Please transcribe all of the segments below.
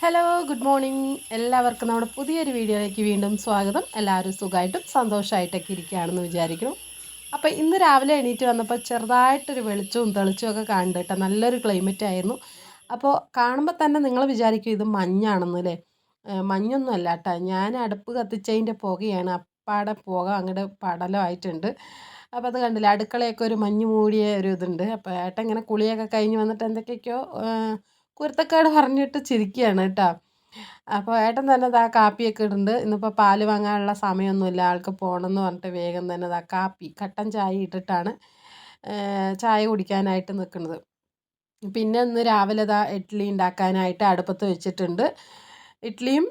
Hello good morning എല്ലാവർക്കും നമ്മുടെ പുതിയൊരു വീഡിയോയിലേക്ക് വീണ്ടും സ്വാഗതം. എല്ലാവരും സുഖമായിട്ടും സന്തോഷമായിട്ടൊക്കെ ഇരിക്കുകയാണെന്ന് വിചാരിക്കുന്നു. അപ്പോൾ ഇന്ന് രാവിലെ എണീറ്റ് വന്നപ്പോൾ ചെറുതായിട്ടൊരു വെളിച്ചവും തെളിച്ചവും ഒക്കെ കാണുന്നുണ്ട് കേട്ടോ. നല്ലൊരു ക്ലൈമറ്റ് ആയിരുന്നു. അപ്പോൾ കാണുമ്പോൾ തന്നെ നിങ്ങൾ വിചാരിക്കും ഇത് മഞ്ഞാണെന്ന് അല്ലേ. മഞ്ഞൊന്നും അല്ല കേട്ടോ, ഞാൻ അടുപ്പ് കത്തിച്ചതിൻ്റെ പുകയാണ്. അപ്പാടെ പുക അങ്ങോട്ട് പടലമായിട്ടുണ്ട്. അപ്പോൾ അത് കണ്ടില്ല, അടുക്കളയൊക്കെ ഒരു മഞ്ഞ് മൂടിയ ഒരു ഇതുണ്ട്. അപ്പോൾ ഏട്ടൻ ഇങ്ങനെ കുളിയൊക്കെ കഴിഞ്ഞ് വന്നിട്ട് എന്തൊക്കെയൊക്കെയോ കുരുത്തക്കേട് പറഞ്ഞിട്ട് ചിരിക്കുകയാണ് കേട്ടോ. അപ്പോൾ ഏട്ടൻ തന്നെ ദാ കാപ്പിയൊക്കെ ഇടുന്നുണ്ട്. ഇന്നിപ്പോൾ പാല് വാങ്ങാനുള്ള സമയമൊന്നുമില്ല, ആൾക്ക് പോകണമെന്ന് പറഞ്ഞിട്ട് വേഗം തന്നെ ദാ കാപ്പി കട്ടൻ ചായ ഇട്ടിട്ടാണ് ചായ കുടിക്കാനായിട്ട് നിൽക്കുന്നത്. പിന്നെ ഇന്ന് രാവിലെ ദാ ഇഡ്ഡലി ഉണ്ടാക്കാനായിട്ട് അടുപ്പത്ത് വെച്ചിട്ടുണ്ട്. ഇഡ്ഡലിയും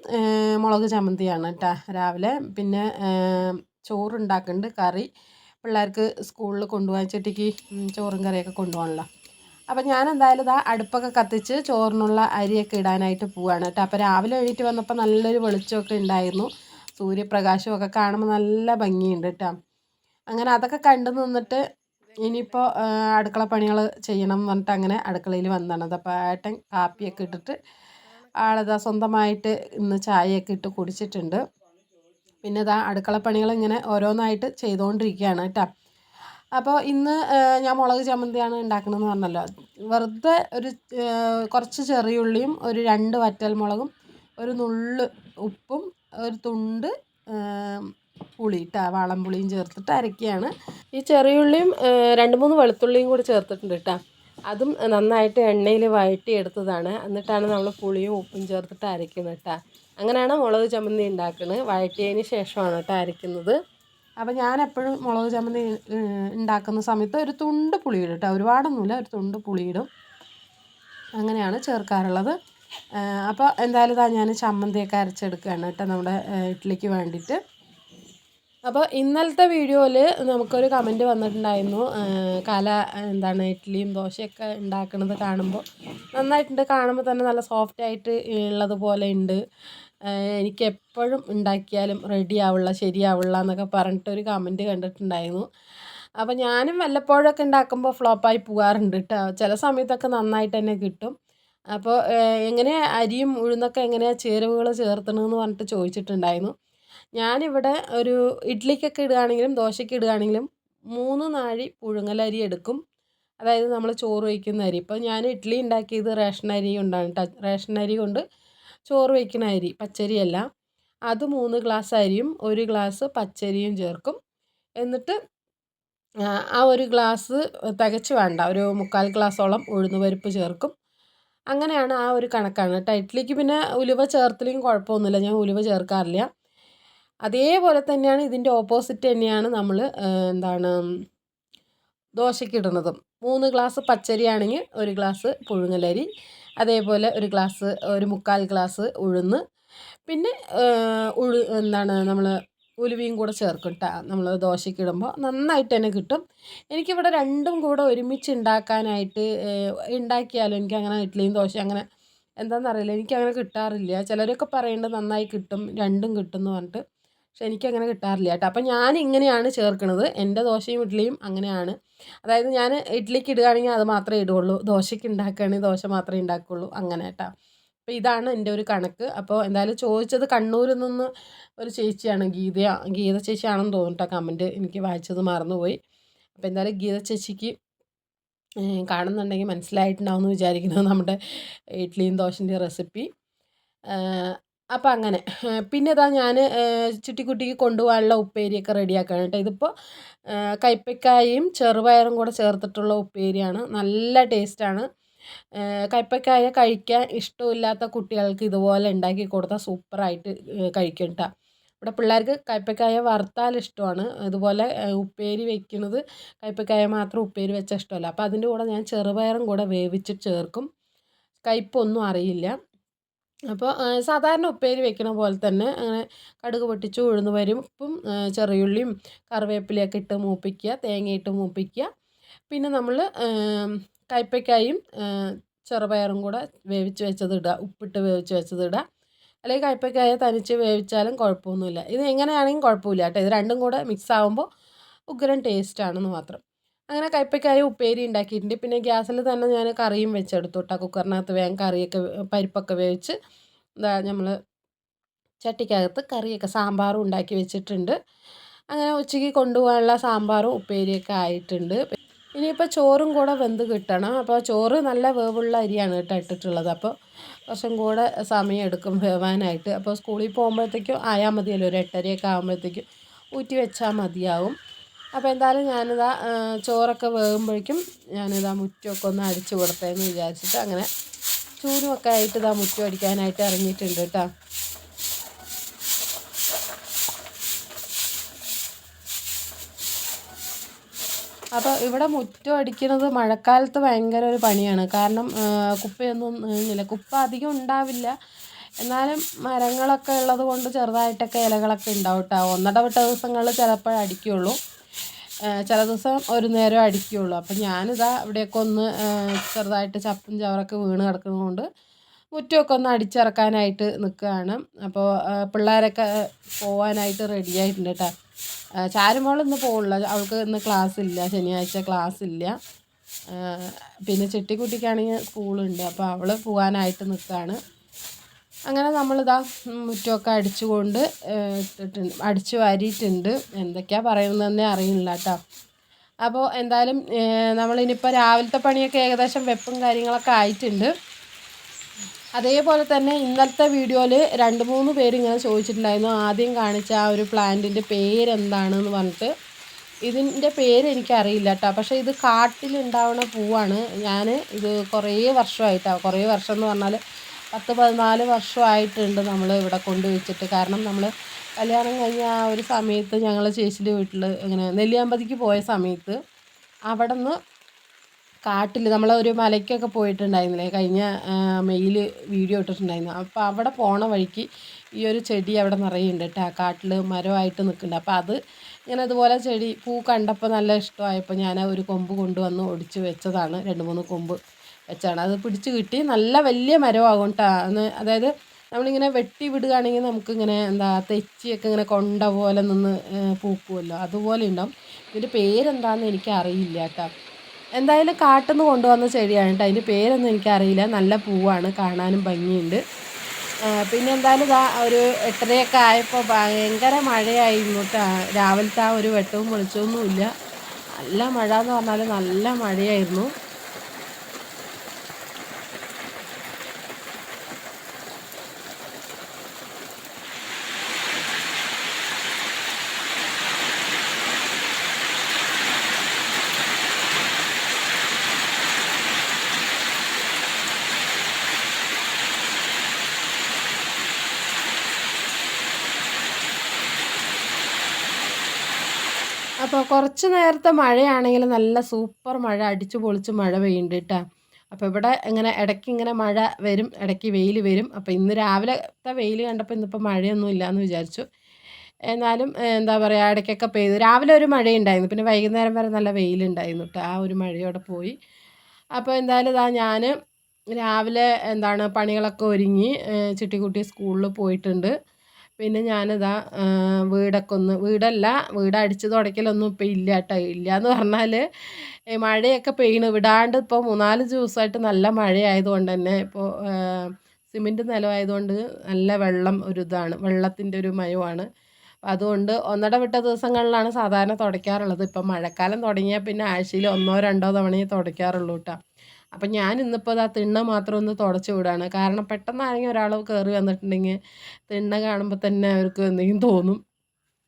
മുളക് ചമ്മന്തിയാണ് കേട്ടോ രാവിലെ. പിന്നെ ചോറുണ്ടാക്കുന്നുണ്ട്, കറി പിള്ളേർക്ക് സ്കൂളിൽ കൊണ്ടുപോകാൻ ചെട്ടിക്ക് ചോറും കറിയൊക്കെ കൊണ്ടുപോകണല്ലോ. അപ്പം ഞാൻ എന്തായാലും ഇതാ അടുപ്പൊക്കെ കത്തിച്ച് ചോറിനുള്ള അരിയൊക്കെ ഇടാനായിട്ട് പോവുകയാണ് കേട്ടോ. അപ്പോൾ രാവിലെ എണീറ്റ് വന്നപ്പോൾ നല്ലൊരു വെളിച്ചമൊക്കെ ഉണ്ടായിരുന്നു. സൂര്യപ്രകാശമൊക്കെ കാണുമ്പോൾ നല്ല ഭംഗിയുണ്ട് കേട്ടോ. അങ്ങനെ അതൊക്കെ കണ്ടു നിന്നിട്ട് ഇനിയിപ്പോൾ അടുക്കള പണികൾ ചെയ്യണം എന്ന് പറഞ്ഞിട്ട് അങ്ങനെ അടുക്കളയിൽ വന്നതാണ്. അപ്പോൾ ഏട്ടൻ കാപ്പിയൊക്കെ ഇട്ടിട്ട് ആളിതാ സ്വന്തമായിട്ട് ഇന്ന് ചായയൊക്കെ ഇട്ട് കുടിച്ചിട്ടുണ്ട്. പിന്നെ ഇതാ അടുക്കള പണികൾ ഇങ്ങനെ ഓരോന്നായിട്ട് ചെയ്തുകൊണ്ടിരിക്കുകയാണ് കേട്ടോ. അപ്പോൾ ഇന്ന് ഞാൻ മുളക് ചമ്മന്തിയാണ് ഉണ്ടാക്കണമെന്ന് പറഞ്ഞല്ലോ. വെറുതെ ഒരു കുറച്ച് ചെറിയുള്ളിയും ഒരു 2 വറ്റൽമുളകും ഒരു നുള്ള് ഉപ്പും ഒരു തുണ്ട് പുളി ഇട്ടാ വാളൻപുളിയും ചേർത്തിട്ട് അരയ്ക്കുകയാണ്. ഈ ചെറിയുള്ളിയും 2-3 വെളുത്തുള്ളിയും കൂടി ചേർത്തിട്ടുണ്ട് കേട്ടോ. അതും നന്നായിട്ട് എണ്ണയിൽ വഴറ്റിയെടുത്തതാണ്. എന്നിട്ടാണ് നമ്മൾ പുളിയും ഉപ്പും ചേർത്തിട്ട് അരയ്ക്കുന്നത് കേട്ടോ. അങ്ങനെയാണ് മുളക് ചമ്മന്തി ഉണ്ടാക്കുന്നത്. വഴറ്റിയതിന് ശേഷമാണ് കേട്ടോ അരയ്ക്കുന്നത്. അപ്പോൾ ഞാൻ എപ്പോഴും മുളക് ചമ്മന്തി ഉണ്ടാക്കുന്ന സമയത്ത് ഒരു തുണ്ട് പുളിയിടും കേട്ടോ. ഒരുപാടൊന്നുമില്ല, ഒരു തുണ്ട് പുളിയിടും. അങ്ങനെയാണ് ചേർക്കാറുള്ളത്. അപ്പോൾ എന്തായാലും ഇതാ ഞാൻ ചമ്മന്തിയൊക്കെ അരച്ചെടുക്കുകയാണ് കേട്ടോ നമ്മുടെ ഇഡ്ഡലിക്ക് വേണ്ടിയിട്ട്. അപ്പോൾ ഇന്നലത്തെ വീഡിയോയിൽ നമുക്കൊരു കമൻറ്റ് വന്നിട്ടുണ്ടായിരുന്നു, ഇഡ്ഡലിയും ദോശയൊക്കെ ഉണ്ടാക്കുന്നത് കാണുമ്പോൾ നന്നായിട്ടുണ്ട്, കാണുമ്പോൾ തന്നെ നല്ല സോഫ്റ്റായിട്ട് ഉള്ളതുപോലെ ഉണ്ട്, എനിക്ക് എപ്പോഴും ഉണ്ടാക്കിയാലും റെഡി ആവില്ല, ശരിയാവില്ല എന്നൊക്കെ പറഞ്ഞിട്ടൊരു കമൻറ്റ് കണ്ടിട്ടുണ്ടായിരുന്നു. അപ്പോൾ ഞാനും വല്ലപ്പോഴൊക്കെ ഉണ്ടാക്കുമ്പോൾ ഫ്ലോപ്പായി പോകാറുണ്ട് കേട്ടോ. ചില സമയത്തൊക്കെ നന്നായിട്ട് തന്നെ കിട്ടും. അപ്പോൾ എങ്ങനെ അരിയും ഉഴുന്നൊക്കെ എങ്ങനെയാണ് ചേരുവകൾ ചേർത്തണമെന്ന് പറഞ്ഞിട്ട് ചോദിച്ചിട്ടുണ്ടായിരുന്നു. ഞാനിവിടെ ഒരു ഇഡ്ഡലിക്കൊക്കെ ഇടുകയാണെങ്കിലും ദോശയ്ക്ക് ഇടുകയാണെങ്കിലും 3 നാഴി പുഴുങ്ങലരി എടുക്കും. അതായത് നമ്മൾ ചോറ് വയ്ക്കുന്ന അരി. ഇപ്പോൾ ഞാൻ ഇഡ്ഡലി ഉണ്ടാക്കിയത് റേഷൻ അരി കൊണ്ടാണ് കേട്ടോ. റേഷൻ അരി കൊണ്ട് ചോറ് വയ്ക്കുന്ന അരി, പച്ചരിയല്ല. അത് 3 ഗ്ലാസ് അരിയും 1 ഗ്ലാസ് പച്ചരിയും ചേർക്കും. എന്നിട്ട് ആ 1 ഗ്ലാസ് തികച്ച് വേണ്ട, ഒരു 3/4 ഗ്ലാസോളം ഉഴുന്നുപരിപ്പ് ചേർക്കും. അങ്ങനെയാണ്, ആ ഒരു കണക്കാണ് കേട്ടോ. ഇഡ്ഡലിക്ക് പിന്നെ ഉലുവ ചേർത്തില്ലെങ്കിൽ കുഴപ്പമൊന്നുമില്ല, ഞാൻ ഉലുവ ചേർക്കാറില്ല. അതേപോലെ തന്നെയാണ് ഇതിൻ്റെ ഓപ്പോസിറ്റ് തന്നെയാണ് നമ്മൾ ദോശയ്ക്ക് ഇടുന്നതും. 3 ഗ്ലാസ് പച്ചരി ആണെങ്കിൽ 1 ഗ്ലാസ് പുഴുങ്ങലരി, അതേപോലെ 1 ഗ്ലാസ്, ഒരു 3/4 ഗ്ലാസ് ഉഴുന്ന്, പിന്നെ നമ്മൾ ഉലുവയും കൂടെ ചേർക്കും കേട്ടോ. നമ്മൾ ദോശയ്ക്ക് ഇടുമ്പോൾ നന്നായിട്ട് തന്നെ കിട്ടും. എനിക്കിവിടെ രണ്ടും കൂടെ ഒരുമിച്ച് ഉണ്ടാക്കാനായിട്ട് ഉണ്ടാക്കിയാലും എനിക്കങ്ങനെ ഇഡ്ഡലിയും ദോശ അങ്ങനെ എന്താണെന്നറിയില്ല, എനിക്കങ്ങനെ കിട്ടാറില്ല. ചിലരൊക്കെ പറയുന്നുണ്ട് നന്നായി കിട്ടും, രണ്ടും കിട്ടും എന്ന് പറഞ്ഞിട്ട്. പക്ഷെ എനിക്കങ്ങനെ കിട്ടാറില്ല കേട്ടോ. അപ്പം ഞാൻ ഇങ്ങനെയാണ് ചേർക്കുന്നത്. എൻ്റെ ദോശയും ഇഡ്ഡലിയും അങ്ങനെയാണ്. അതായത് ഞാൻ ഇഡ്ഡലിക്ക് ഇടുകയാണെങ്കിൽ അത് മാത്രമേ ഇടുകയുള്ളൂ, ദോശയ്ക്ക് ഉണ്ടാക്കുകയാണെങ്കിൽ ദോശ മാത്രമേ ഉണ്ടാക്കുകയുള്ളൂ, അങ്ങനെ കേട്ടോ. അപ്പോൾ ഇതാണ് എൻ്റെ ഒരു കണക്ക്. അപ്പോൾ എന്തായാലും ചോദിച്ചത് കണ്ണൂരിൽ നിന്ന് ഒരു ചേച്ചിയാണ്, ഗീത ചേച്ചിയാണെന്ന് തോന്നുന്നു കേട്ടോ. കമൻറ്റ് എനിക്ക് വായിച്ചത് മറന്നുപോയി. അപ്പോൾ എന്തായാലും ഗീത ചേച്ചിക്ക് കാണുന്നുണ്ടെങ്കിൽ മനസ്സിലായിട്ടുണ്ടാവും എന്ന് വിചാരിക്കുന്നത് നമ്മുടെ ഇഡ്ഡലിയും ദോശൻ്റെ റെസിപ്പി. അപ്പോൾ അങ്ങനെ പിന്നെ ഇതാ ഞാൻ ചുട്ടിക്കുട്ടിക്ക് കൊണ്ടുപോകാനുള്ള ഉപ്പേരിയൊക്കെ റെഡിയാക്കുകയാണ് കേട്ടോ. ഇതിപ്പോൾ കൈപ്പക്കായും ചെറുപയറും കൂടെ ചേർത്തിട്ടുള്ള ഉപ്പേരിയാണ്, നല്ല ടേസ്റ്റാണ്. കൈപ്പക്കായ കഴിക്കാൻ ഇഷ്ടമില്ലാത്ത കുട്ടികൾക്ക് ഇതുപോലെ ഉണ്ടാക്കി കൊടുത്താൽ സൂപ്പറായിട്ട് കഴിക്കും കേട്ടോ. ഇവിടെ പിള്ളേർക്ക് കൈപ്പക്കായ വറുത്താൽ ഇഷ്ടമാണ്. ഇതുപോലെ ഉപ്പേരി വെക്കുന്നത് കൈപ്പക്കായ മാത്രം ഉപ്പേരി വെച്ചാൽ ഇഷ്ടമല്ല. അപ്പോൾ അതിൻ്റെ കൂടെ ഞാൻ ചെറുപയറും കൂടെ വേവിച്ചിട്ട് ചേർക്കും. കയ്പ്പൊന്നും അറിയില്ല. അപ്പോൾ സാധാരണ ഉപ്പേരി വെക്കണ പോലെ തന്നെ അങ്ങനെ കടുക് പൊട്ടിച്ച് ഉഴുന്ന് പരിപ്പും ചെറിയുള്ളിയും കറിവേപ്പിലയൊക്കെ ഇട്ട് മൂപ്പിക്കുക, തേങ്ങയിട്ട് മൂപ്പിക്കുക. പിന്നെ നമ്മൾ കയ്പ്പയ്ക്കായും ചെറുപയറും കൂടെ വേവിച്ച് വെച്ചത് ഇടുക, ഉപ്പിട്ട് വേവിച്ച് വെച്ചത് ഇടുക. അല്ലെങ്കിൽ കയ്പ്പയ്ക്കായ തനിച്ച് വേവിച്ചാലും കുഴപ്പമൊന്നുമില്ല. ഇത് എങ്ങനെയാണെങ്കിലും കുഴപ്പമില്ല കേട്ടോ. ഇത് രണ്ടും കൂടെ മിക്സ് ആകുമ്പോൾ ഉഗ്രൻ ടേസ്റ്റാണെന്ന് മാത്രം. അങ്ങനെ കയ്പ്പയ്ക്കായ ഉപ്പേരി ഉണ്ടാക്കിയിട്ടുണ്ട്. പിന്നെ ഗ്യാസിൽ തന്നെ ഞാൻ കറിയും വെച്ചെടുത്തു കേട്ടോ. കുക്കറിനകത്ത് വേഗം കറിയൊക്കെ പരിപ്പൊക്കെ വേവിച്ച് നമ്മൾ ചട്ടിക്കകത്ത് കറിയൊക്കെ സാമ്പാറും ഉണ്ടാക്കി വെച്ചിട്ടുണ്ട്. അങ്ങനെ ഉച്ചയ്ക്ക് കൊണ്ടുപോകാനുള്ള സാമ്പാറും ഉപ്പേരിയൊക്കെ ആയിട്ടുണ്ട്. ഇനിയിപ്പോൾ ചോറും കൂടെ വെന്ത് കിട്ടണം. അപ്പോൾ ചോറ് നല്ല വേവുള്ള അരിയാണ് കേട്ടോ ഇട്ടിട്ടുള്ളത്. അപ്പോൾ കുറച്ചും കൂടെ സമയം എടുക്കും വേവാനായിട്ട്. അപ്പോൾ സ്കൂളിൽ പോകുമ്പോഴത്തേക്കും ആയാൽ മതിയല്ലോ, ഒരു 8:30 ആകുമ്പോഴത്തേക്കും ഊറ്റി വെച്ചാൽ മതിയാവും. അപ്പോൾ എന്തായാലും ഞാനിതാ ചോറൊക്കെ വേകുമ്പോഴേക്കും ഞാനിതാ മുറ്റമൊക്കെ ഒന്ന് അടിച്ചു കൊടുത്തതെന്ന് വിചാരിച്ചിട്ട് അങ്ങനെ ചൂലുമൊക്കെ ആയിട്ട് ഇതാ മുറ്റം അടിക്കാനായിട്ട് ഇറങ്ങിയിട്ടുണ്ട് കേട്ടോ. അപ്പോൾ ഇവിടെ മുറ്റം അടിക്കുന്നത് മഴക്കാലത്ത് ഭയങ്കര ഒരു പണിയാണ്. കാരണം കുപ്പയൊന്നും നീങ്ങില്ല, കുപ്പ അധികം ഉണ്ടാവില്ല. എന്നാലും മരങ്ങളൊക്കെ ഉള്ളത് കൊണ്ട് ചെറുതായിട്ടൊക്കെ ഇലകളൊക്കെ ഉണ്ടാവും കേട്ടോ. ഒന്നിടവിട്ട ദിവസങ്ങളിൽ ചിലപ്പോൾ അടിക്കുകയുള്ളൂ, ചില ദിവസം ഒരു നേരം അടിക്കുകയുള്ളൂ. അപ്പം ഞാനിതാ ഇവിടെയൊക്കെ ഒന്ന് ചെറുതായിട്ട് ചപ്പും ചവറൊക്കെ വീണ് കിടക്കുന്നതുകൊണ്ട് മുറ്റമൊക്കെ ഒന്ന് അടിച്ചിറക്കാനായിട്ട് നിൽക്കുകയാണ്. അപ്പോൾ പിള്ളേരൊക്കെ പോകാനായിട്ട് റെഡി ആയിട്ടുണ്ട് കേട്ടോ. ചാരുമോൾ ഇന്ന് പോകില്ല, അവൾക്ക് ഇന്ന് ക്ലാസ് ഇല്ല, ശനിയാഴ്ച ക്ലാസ് ഇല്ല. പിന്നെ ചിട്ടിക്കുട്ടിക്കാണെങ്കിൽ സ്കൂളുണ്ട്, അപ്പോൾ അവൾ പോകാനായിട്ട് നിൽക്കുകയാണ്. അങ്ങനെ നമ്മളിതാ മുറ്റമൊക്കെ അടിച്ചുകൊണ്ട് ഇട്ടിട്ടുണ്ട്, അടിച്ചു വാരിയിട്ടുണ്ട്. എന്തൊക്കെയാണ് പറയുന്നതെന്നേ അറിയില്ല കേട്ടോ. അപ്പോൾ എന്തായാലും നമ്മളിനിപ്പോൾ രാവിലത്തെ പണിയൊക്കെ ഏകദേശം വെപ്പും കാര്യങ്ങളൊക്കെ ആയിട്ടുണ്ട്. അതേപോലെ തന്നെ ഇന്നലത്തെ വീഡിയോയിൽ 2-3 പേര് ഇങ്ങനെ ചോദിച്ചിട്ടുണ്ടായിരുന്നു, ആദ്യം കാണിച്ച ആ ഒരു പ്ലാന്റിൻ്റെ പേരെന്താണെന്ന് പറഞ്ഞിട്ട്. ഇതിൻ്റെ പേര് എനിക്കറിയില്ല കേട്ടോ. പക്ഷേ ഇത് കാട്ടിലുണ്ടാവുന്ന പൂവാണ്. ഞാൻ ഇത് കുറേ വർഷമായിട്ടാണ്, കുറേ വർഷം എന്ന് പറഞ്ഞാൽ 10-14 വർഷമായിട്ടുണ്ട് നമ്മൾ ഇവിടെ കൊണ്ടുവച്ചിട്ട്. കാരണം നമ്മൾ കല്യാണം കഴിഞ്ഞ ആ ഒരു സമയത്ത് ഞങ്ങൾ ചേച്ചിയുടെ വീട്ടിൽ ഇങ്ങനെ നെല്ലിയാമ്പതിക്ക് പോയ സമയത്ത് അവിടെ നിന്ന് കാട്ടിൽ നമ്മളൊരു മലയ്ക്കൊക്കെ പോയിട്ടുണ്ടായിരുന്നില്ലേ, കഴിഞ്ഞ മെയിൽ വീഡിയോ ഇട്ടിട്ടുണ്ടായിരുന്നു. അപ്പോൾ അവിടെ പോണ വഴിക്ക് ഈ ഒരു ചെടി അവിടെ നിറയുന്നുണ്ട് കേട്ടോ, കാട്ടിൽ മരമായിട്ട് നിൽക്കുന്നുണ്ട്. അപ്പോൾ അത് ഇങ്ങനെ ഇതുപോലെ ചെടി പൂ കണ്ടപ്പോൾ നല്ല ഇഷ്ടമായപ്പോൾ ഞാൻ ഒരു കൊമ്പ് കൊണ്ടുവന്ന് ഒടിച്ച് വെച്ചതാണ്. 2-3 കൊമ്പ് വെച്ചാണ് അത് പിടിച്ച് കിട്ടി. നല്ല വലിയ മരമാകും കേട്ടോ. അതായത് നമ്മളിങ്ങനെ വെട്ടി വിടുകയാണെങ്കിൽ നമുക്കിങ്ങനെ എന്താ തെച്ചിയൊക്കെ ഇങ്ങനെ കൊണ്ട പോലെ നിന്ന് പൂക്കുമല്ലോ, അതുപോലെ ഉണ്ടാവും. ഇതിൻ്റെ പേരെന്താണെന്ന് എനിക്കറിയില്ല കേട്ടോ. എന്തായാലും കാട്ടിൽ നിന്ന് കൊണ്ടുവന്ന ചെടിയാണ് കേട്ടോ. അതിൻ്റെ പേരൊന്നും എനിക്കറിയില്ല. നല്ല പൂവാണ്, കാണാനും ഭംഗിയുണ്ട്. പിന്നെ എന്തായാലും ഇതാ ഒരു 8:30 ആയപ്പോൾ ഭയങ്കര മഴയായിരുന്നു കേട്ടോ. രാവിലത്തെ ആ ഒരു വെട്ടവും വെളിച്ചമൊന്നും ഇല്ല, നല്ല മഴ എന്ന് പറഞ്ഞാൽ നല്ല മഴയായിരുന്നു. അപ്പോൾ കുറച്ച് നേരത്തെ മഴയാണെങ്കിൽ നല്ല സൂപ്പർ മഴ, അടിച്ചു പൊളിച്ച് മഴ പെയ്യുന്നുണ്ട് കേട്ടോ. അപ്പോൾ ഇവിടെ ഇങ്ങനെ ഇടയ്ക്ക് ഇങ്ങനെ മഴ വരും, ഇടയ്ക്ക് വെയിൽ വരും. അപ്പോൾ ഇന്ന് രാവിലത്തെ വെയിൽ കണ്ടപ്പോൾ ഇന്നിപ്പോൾ മഴയൊന്നും ഇല്ലയെന്ന് വിചാരിച്ചു. എന്നാലും എന്താ പറയുക, ഇടയ്ക്കൊക്കെ പെയ്തു. രാവിലെ ഒരു മഴയുണ്ടായിരുന്നു, പിന്നെ വൈകുന്നേരം വരെ നല്ല വെയിലുണ്ടായിരുന്നു കേട്ടോ. ആ ഒരു മഴയോടെ പോയി. അപ്പോൾ എന്തായാലും ഇതാ ഞാൻ രാവിലെ എന്താണ് പണികളൊക്കെ ഒരുങ്ങി ചിട്ടിക്കുട്ടി സ്കൂളിൽ പോയിട്ടുണ്ട്. പിന്നെ ഞാനിതാ വീടൊക്കെ ഒന്ന്, വീട് അടിച്ച് തുടയ്ക്കലൊന്നും ഇപ്പോൾ ഇല്ല കേട്ടോ. ഇല്ല എന്ന് പറഞ്ഞാൽ മഴയൊക്കെ പെയ്യണ് വിടാണ്ട്. ഇപ്പോൾ 3-4 ദിവസമായിട്ട് നല്ല മഴയായതുകൊണ്ട് തന്നെ ഇപ്പോൾ സിമെൻറ്റ് നിലമായതുകൊണ്ട് നല്ല വെള്ളം ഒരു ഇതാണ്, വെള്ളത്തിൻ്റെ ഒരു മയമാണ്. അതുകൊണ്ട് ഒന്നിടവിട്ട ദിവസങ്ങളിലാണ് സാധാരണ തുടയ്ക്കാറുള്ളത്. ഇപ്പം മഴക്കാലം തുടങ്ങിയാൽ പിന്നെ ആഴ്ചയിൽ 1-2 തവണയേ തുടയ്ക്കാറുള്ളൂ കേട്ടോ. അപ്പം ഞാൻ ഇന്നിപ്പോൾ ആ തിണ്ണ മാത്രം ഒന്ന് തുടച്ച് വിടുകയാണ്. കാരണം പെട്ടെന്ന് ആരെങ്കിലും ഒരാൾ കയറി വന്നിട്ടുണ്ടെങ്കിൽ തിണ്ണ കാണുമ്പോൾ തന്നെ അവർക്ക് എന്തെങ്കിലും തോന്നും.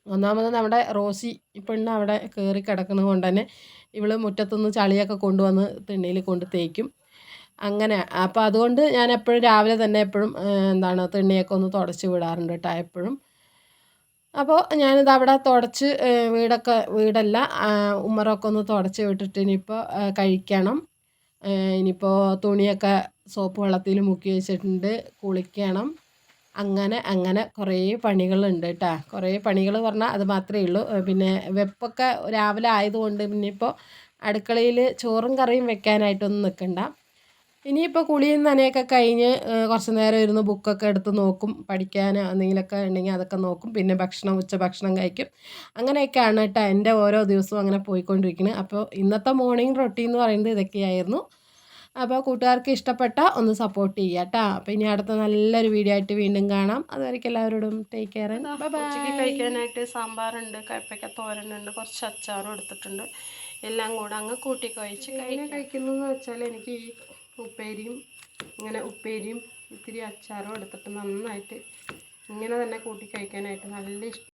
ഒന്നാമത് നമ്മുടെ റോസി പെണ്ണ് അവിടെ കയറി കിടക്കുന്നത് കൊണ്ട് തന്നെ ഇവൾ മുറ്റത്തുനിന്ന് ചളിയൊക്കെ കൊണ്ടുവന്ന് തിണ്ണയിൽ കൊണ്ട് തേക്കും അങ്ങനെ. അപ്പോൾ അതുകൊണ്ട് ഞാൻ എപ്പോഴും രാവിലെ തന്നെ എപ്പോഴും എന്താണ് തിണ്ണയൊക്കെ ഒന്ന് തുടച്ച് വിടാറുണ്ട് കേട്ടോ എപ്പോഴും. അപ്പോൾ ഞാനിത് അവിടെ തുടച്ച് വീടല്ല ഉമ്മറൊക്കെ ഒന്ന് തുടച്ച് വിട്ടിട്ട് ഇനിയിപ്പോൾ കഴിക്കണം. ഇനിയിപ്പോൾ തുണിയൊക്കെ സോപ്പ് വെള്ളത്തിൽ മുക്കി വെച്ചിട്ടുണ്ട്, കുളിക്കണം. അങ്ങനെ കുറേ പണികളുണ്ട് കേട്ടോ. കുറേ പണികൾ പറഞ്ഞാൽ അത് മാത്രമേ ഉള്ളൂ. പിന്നെ വെപ്പൊക്കെ രാവിലെ ആയതുകൊണ്ട് ഇനിയിപ്പോൾ അടുക്കളയിൽ ചോറും കറിയും വെക്കാനായിട്ടൊന്നും നിൽക്കണ്ട. ഇനിയിപ്പോൾ കുളിയും നനയൊക്കെ കഴിഞ്ഞ് കുറച്ച് നേരം ഇരുന്ന് ബുക്കൊക്കെ എടുത്ത് നോക്കും, പഠിക്കാൻ എന്തെങ്കിലുമൊക്കെ ഉണ്ടെങ്കിൽ അതൊക്കെ നോക്കും. പിന്നെ ഉച്ചഭക്ഷണം കഴിക്കും. അങ്ങനെയൊക്കെയാണ് കേട്ടോ എൻ്റെ ഓരോ ദിവസവും അങ്ങനെ പോയിക്കൊണ്ടിരിക്കുന്നത്. അപ്പോൾ ഇന്നത്തെ മോർണിംഗ് റൊട്ടീൻ എന്ന് പറയുന്നത് ഇതൊക്കെയായിരുന്നു. അപ്പോൾ കൂട്ടുകാർക്ക് ഇഷ്ടപ്പെട്ട ഒന്ന് സപ്പോർട്ട് ചെയ്യുക കേട്ടോ. അപ്പോൾ ഇനി അടുത്ത നല്ലൊരു വീഡിയോ ആയിട്ട് വീണ്ടും കാണാം. അതുവരെയ്ക്ക് എല്ലാവരോടും ടേക്ക് കെയർ. ഉച്ചയ്ക്ക് കഴിക്കാനായിട്ട് സാമ്പാറുണ്ട്, കയ്പ്പയ്ക്ക തോരനുണ്ട്, കുറച്ച് അച്ചാറും എടുത്തിട്ടുണ്ട്. എല്ലാം കൂടെ അങ്ങ് കൂട്ടി കഴിച്ച് കഴിക്കുന്നതെന്ന് വെച്ചാൽ എനിക്ക് ഈ ഉപ്പേരിയും ഉപ്പേരിയും ഇത്തിരി അച്ചാറും എടുത്തിട്ട് നന്നായിട്ട് ഇങ്ങനെ തന്നെ കൂട്ടി കഴിക്കാനായിട്ട് നല്ല ഇഷ്ടം.